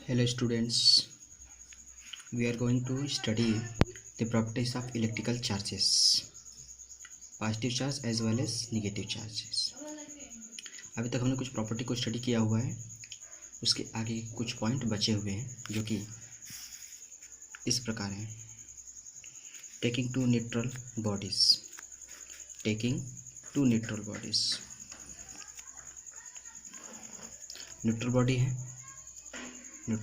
Hello students, we are going to study the properties of electrical charges, positive charge as well as negative charges. अभी तक हमने कुछ property को study किया हुआ है, उसके आगे कुछ पॉइंट बचे हुए हैं जो कि इस प्रकार हैं। Taking to neutral bodies, neutral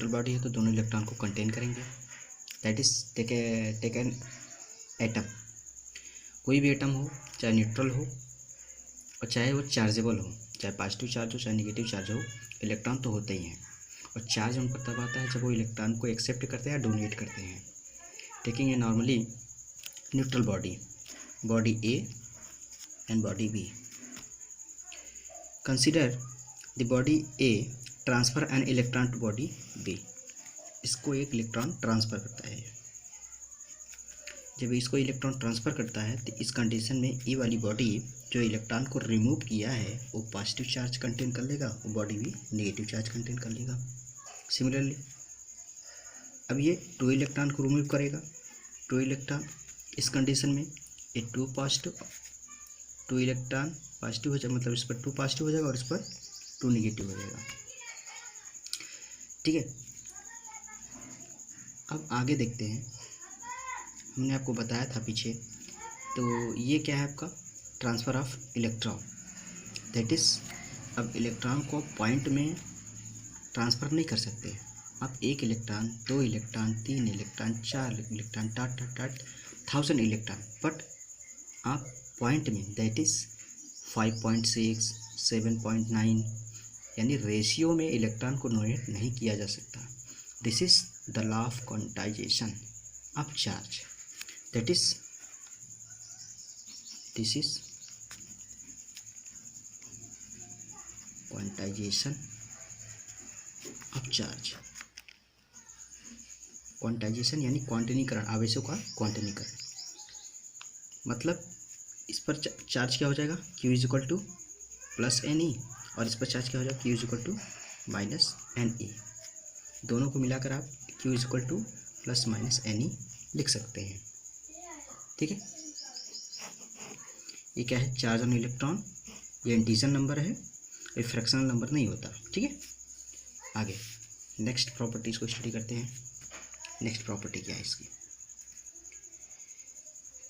body है तो दोनों इलेक्ट्रॉन को कंटेन करेंगे। That is take an atom, कोई भी एटम हो, चाहे न्यूट्रल हो और चाहे वो चार्जेबल हो, चाहे पॉजिटिव चार्ज हो चाहे नेगेटिव चार्ज हो, इलेक्ट्रॉन तो होते ही हैं। और चार्ज उन पर तब आता है जब वो इलेक्ट्रॉन को एक्सेप्ट करते हैं या डोनेट करते हैं। Taking A normally neutral body A and body B, consider the body A transfer an electron to body B. इसको एक इलेक्ट्रॉन ट्रांसफ़र करता है। जब इसको इलेक्ट्रॉन ट्रांसफ़र करता है तो इस कंडीशन में ई वाली बॉडी जो इलेक्ट्रॉन को रिमूव किया है वो पॉजिटिव चार्ज कंटेन कर लेगा, वो बॉडी भी नेगेटिव चार्ज कंटेन कर लेगा। सिमिलरली अब ये 2 इलेक्ट्रॉन को रिमूव करेगा, 2 इलेक्ट्रॉन इस कंडीशन में ये 2 इलेक्ट्रॉन पॉजिटिव हो जाएगा, मतलब इस पर 2 पॉजिटिव हो जाएगा और इस पर 2 नेगेटिव हो जाएगा। ठीक है, अब आगे देखते हैं। हमने आपको बताया था पीछे, तो ये क्या है आपका transfer of electron. That is अब इलेक्ट्रॉन को पॉइंट में ट्रांसफ़र नहीं कर सकते। आप 1 इलेक्ट्रॉन, 2 इलेक्ट्रॉन, 3 इलेक्ट्रॉन, 4 इलेक्ट्रॉन, टाट 1000 इलेक्ट्रॉन, बट आप पॉइंट में दैट इज़ 5.6, 7.9 यानी रेशियो में इलेक्ट्रॉन को डोनेट नहीं किया जा सकता। This is the law of quantization of charge. That is this is quantization of charge. Quantization यानी क्वांटनीकरण, आवेशों का क्वांटनीकरण। मतलब इस पर चार्ज क्या हो जाएगा, Q is equal to plus NE, और इस पर चार्ज क्या हो जाएगा, Q is equal to minus NE। दोनों को मिलाकर आप Q is equal to plus minus NE लिख सकते हैं। ठीक है, ये क्या है, चार्ज ऑन इलेक्ट्रॉन। ये इंटीजर नंबर है, ये फ्रैक्शनल नंबर नहीं होता। ठीक है, आगे नेक्स्ट प्रॉपर्टीज़ को स्टडी करते हैं। नेक्स्ट प्रॉपर्टी क्या है इसकी,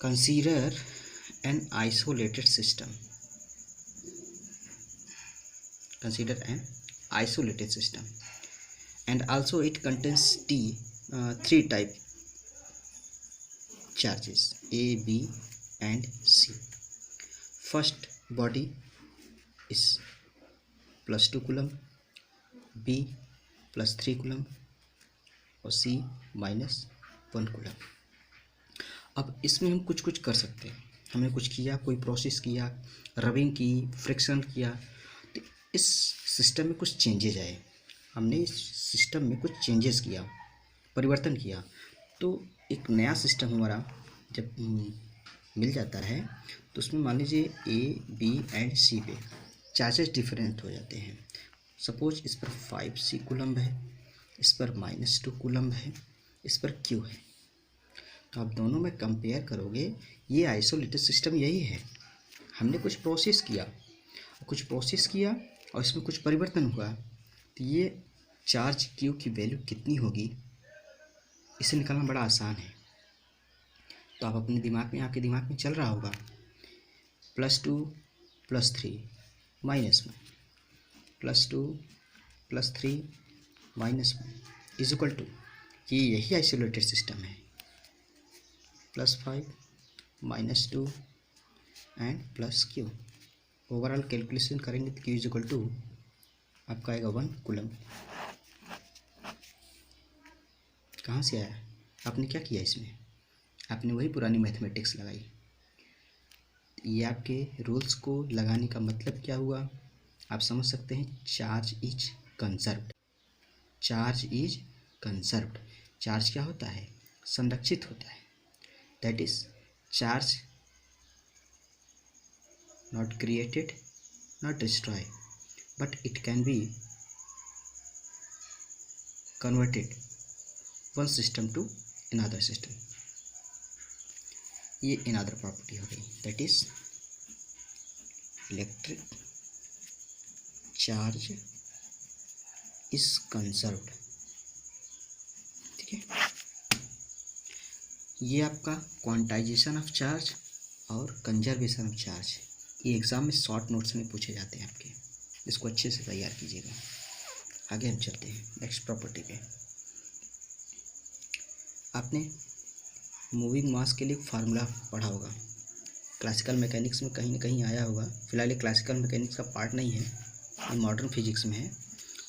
consider an isolated system. Consider an isolated system and also it contains 3 type charges A, B and C. First body is plus 2 coulomb, B plus 3 coulomb और C minus 1 coulomb। अब इसमें हम कुछ कर सकते हैं। हमने कुछ किया, कोई प्रोसेस किया, रबिंग की, फ्रिक्शन किया, तो इस सिस्टम में कुछ चेंजेज आए। हमने इस सिस्टम में कुछ चेंजेस किया, परिवर्तन किया, तो एक नया सिस्टम हमारा जब मिल जाता है तो उसमें मान लीजिए A, B एंड C पे चार्जेस डिफरेंट हो जाते हैं। सपोज इस पर 5C कूलम्ब है, इस पर -2 कूलम्ब है, इस पर Q है। तो आप दोनों में कंपेयर करोगे, ये आइसोलेटेड सिस्टम यही है। हमने कुछ प्रोसेस किया और इसमें कुछ परिवर्तन हुआ, तो ये चार्ज Q की वैल्यू कितनी होगी इसे निकालना बड़ा आसान है। तो आप अपने दिमाग में, आपके दिमाग में चल रहा होगा +2 + 3 -1, +2 + 3 -1 इज इक्वल टू, ये यही आइसोलेटेड सिस्टम है, +5 -2 एंड +Q। ओवरऑल कैलकुलेशन करेंगे तो Q इज इक्वल टू आपका आएगा 1 कूलम्ब। कहाँ से आया, आपने क्या किया इसमें, आपने वही पुरानी मैथमेटिक्स लगाई। ये आपके रूल्स को लगाने का मतलब क्या हुआ, आप समझ सकते हैं। चार्ज इज कंजर्व्ड, चार्ज क्या होता है, संरक्षित होता है। That is charge not created, not destroyed, but it can be converted one system to another system. ये अनदर प्रॉपर्टी हो गई, that is electric charge is conserved. ठीक है, ये आपका क्वांटाइजेशन ऑफ चार्ज और कंजर्वेशन ऑफ चार्ज, ये exam में शॉर्ट नोट्स में पूछे जाते हैं आपके, इसको अच्छे से तैयार कीजिएगा। आगे हम चलते हैं नेक्स्ट प्रॉपर्टी पे। आपने मूविंग मास के लिए फार्मूला पढ़ा होगा, क्लासिकल मैकेनिक्स में कहीं ना कहीं आया होगा। फिलहाल ये क्लासिकल मैकेनिक्स का पार्ट नहीं है, ये मॉडर्न फिजिक्स में है।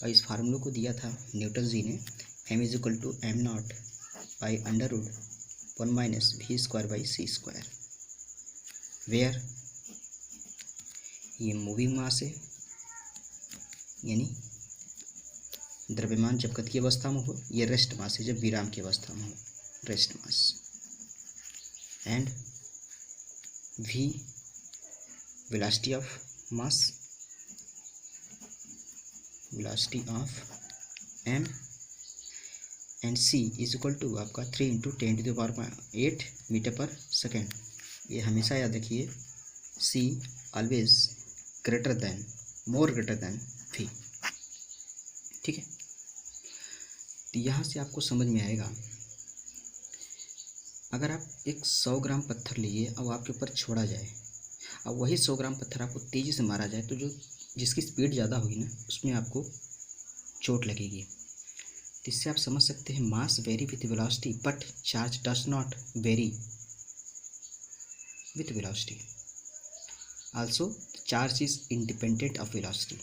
और इस फार्मूले को दिया था न्यूटन जी ने, m is equal to m not by under root 1 minus v square by c square, where ये मूविंग मास है, यानी द्रव्यमान जब गति अवस्था में हो, ये रेस्ट मास है जब विराम की अवस्था में हो, rest mass, and v velocity of mass, velocity of m, and c is equal to आपका 3 इंटू 10⁸ मीटर पर सेकेंड। ये हमेशा याद रखिए, c ऑलवेज ग्रेटर देन, मोर ग्रेटर देन v। ठीक है, तो यहाँ से आपको समझ में आएगा, अगर आप एक 100 ग्राम पत्थर लिए और आपके ऊपर छोड़ा जाए और वही 100 ग्राम पत्थर आपको तेज़ी से मारा जाए, तो जो जिसकी स्पीड ज़्यादा होगी ना, उसमें आपको चोट लगेगी। तो इससे आप समझ सकते हैं mass vary with velocity but charge does not vary with velocity. Also charge is independent of velocity.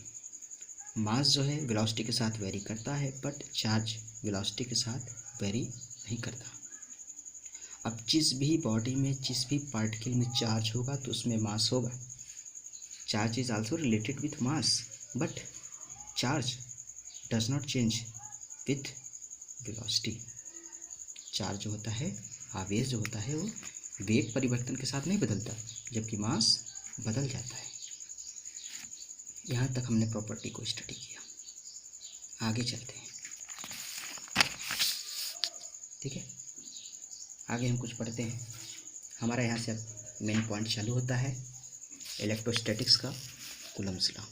Mass जो है वेलोसिटी के साथ वेरी करता है, बट चार्ज वेलोसिटी के साथ वेरी नहीं करता। अब जिस भी बॉडी में, जिस भी पार्टिकल में चार्ज होगा तो उसमें मास होगा। Charge is also related with mass, but charge does not change with velocity. Charge जो होता है, आवेश जो होता है, वो वेग परिवर्तन के साथ नहीं बदलता, जबकि मास बदल जाता है। यहाँ तक हमने प्रॉपर्टी को स्टडी किया, आगे चलते हैं। ठीक है, आगे हम कुछ पढ़ते हैं। हमारा यहाँ से अब मेन पॉइंट चालू होता है इलेक्ट्रोस्टैटिक्स का कूलम्ब्स लॉ।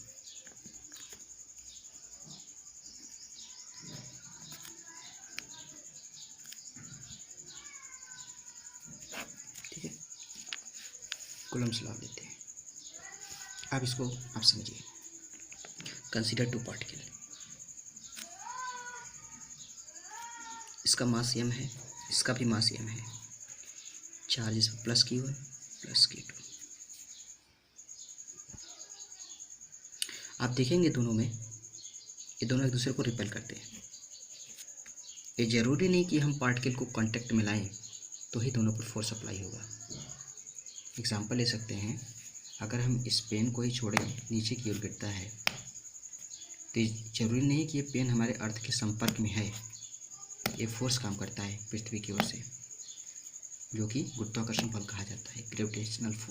ठीक है, कूलम्ब्स लॉ लेते हैं। अब इसको आप समझिए, कंसीडर टू पार्टिकल, इसका मास m है, इसका भी मास m है, चार्ज इसमें प्लस q1 प्लस q2। आप देखेंगे दोनों में, ये दोनों एक दूसरे को रिपेल करते हैं। ये जरूरी नहीं कि हम पार्टिकल को कांटेक्ट में लाएं तो ही दोनों पर फोर्स अप्लाई होगा। एग्जांपल ले सकते हैं, अगर हम इस पेन को ही छोड़ें, नीचे की ओर गिरता है, तो जरूरी नहीं कि ये पेन हमारे अर्थ के संपर्क में है। ये फोर्स काम करता है पृथ्वी की ओर से, जो कि गुरुत्वाकर्षण बल कहा जाता है, ग्रेविटेशनल फोर्स।